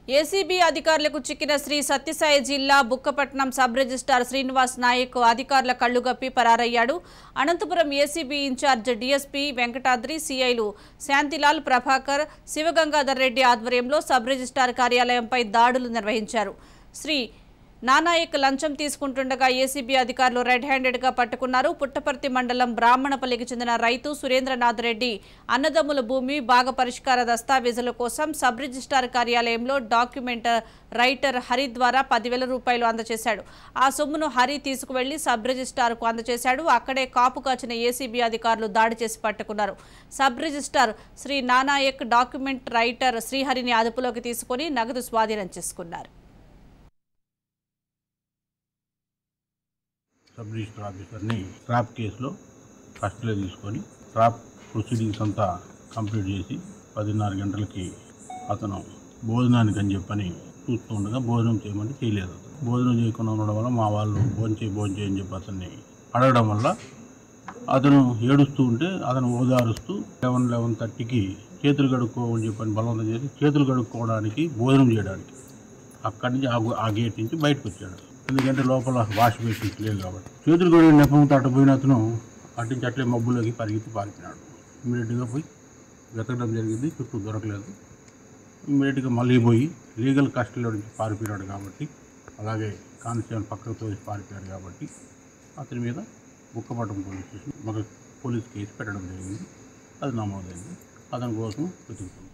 ACB అధికారులకు చిక్కిన Shri Sathya Sai Bukkapatnam sub registrar Srinivas Nayak అధికారుల కళ్లుగప్పి పరారయ్యాడు. Anantapuram ACB incharge DSP Venkatadri, సీఐలు శాంతిలాల్, ప్రభాకర్, శివగంగాధర్ రెడ్డి ఆధ్వర్యంలో సబ్ రిజిస్ట్రార్ కార్యాలయంపై దాడులు నిర్వహించారు. శ్రీ నానాయక్ లంచం తీసుకుంటుండగా ఏసీబీ అధికారులు రెడ్ హ్యాండెడ్గా పట్టుకున్నారు. పుట్టపర్తి మండలం బ్రాహ్మణపల్లికి చెందిన రైతు సురేంద్రనాథ్ రెడ్డి అన్నదమ్ముల భూమి భాగ పరిష్కార దస్తావేజుల కోసం సబ్ రిజిస్ట్రార్ కార్యాలయంలో డాక్యుమెంట్ రైటర్ హరి ద్వారా 10,000 రూపాయలు అందజేశాడు. ఆ సొమ్మును హరి తీసుకువెళ్లి సబ్ రిజిస్ట్రార్కు అందజేశాడు. అక్కడే కాపు కాచిన ఏసీబీ అధికారులు దాడి చేసి పట్టుకున్నారు. Sub registrar Shri Nanayak document writer శ్రీహరిని అదుపులోకి తీసుకుని నగదు స్వాధీనం చేసుకున్నారు. సబ్ రిజిస్టర్ ఆఫీసర్ని ట్రాప్ కేసులో కస్టడీలో తీసుకొని ట్రాప్ ప్రొసీడింగ్స్ అంతా కంప్లీట్ చేసి 10:30 గంటలకి అతను భోజనానికి అని చెప్పని చూస్తూ ఉండగా భోజనం చేయమని చేయలేదు. భోజనం చేయకుండా ఉండడం వల్ల మా వాళ్ళు భోజనం అని చెప్పి అతన్ని అడగడం వల్ల అతను ఏడుస్తూ ఉంటే అతను ఓదారుస్తూ 11:30కి చేతులు కడుక్కోమని చెప్పని బలవంతం చేసి చేతులు కడుక్కోవడానికి భోజనం చేయడానికి అక్కడి నుంచి ఆ గేట్ నుంచి బయటకు వచ్చాడు. ఎందుకంటే లోపల వాష్ బేసిన్స్ లేవు కాబట్టి చేతులు కడిగిన నెపంతో అటుపోయిన అతను అటు నుంచి అట్లే మబ్బులోకి పరిగెత్తి పారిపోయినాడు. ఇమ్మీడియట్గా పోయి వెతకడం జరిగింది, చుట్టూ దొరకలేదు. ఇమ్మీడియట్గా మళ్ళీ పోయి లీగల్ కస్టడీలో నుంచి పారిపోయినాడు కాబట్టి, అలాగే కానిస్టేబుల్ పక్కకు తోసి పారిపోయాడు కాబట్టి అతని మీద Bukkapatnam police station police case పెట్టడం జరిగింది. అది నమోదైంది. అతని కోసం వెతుకుతుంది.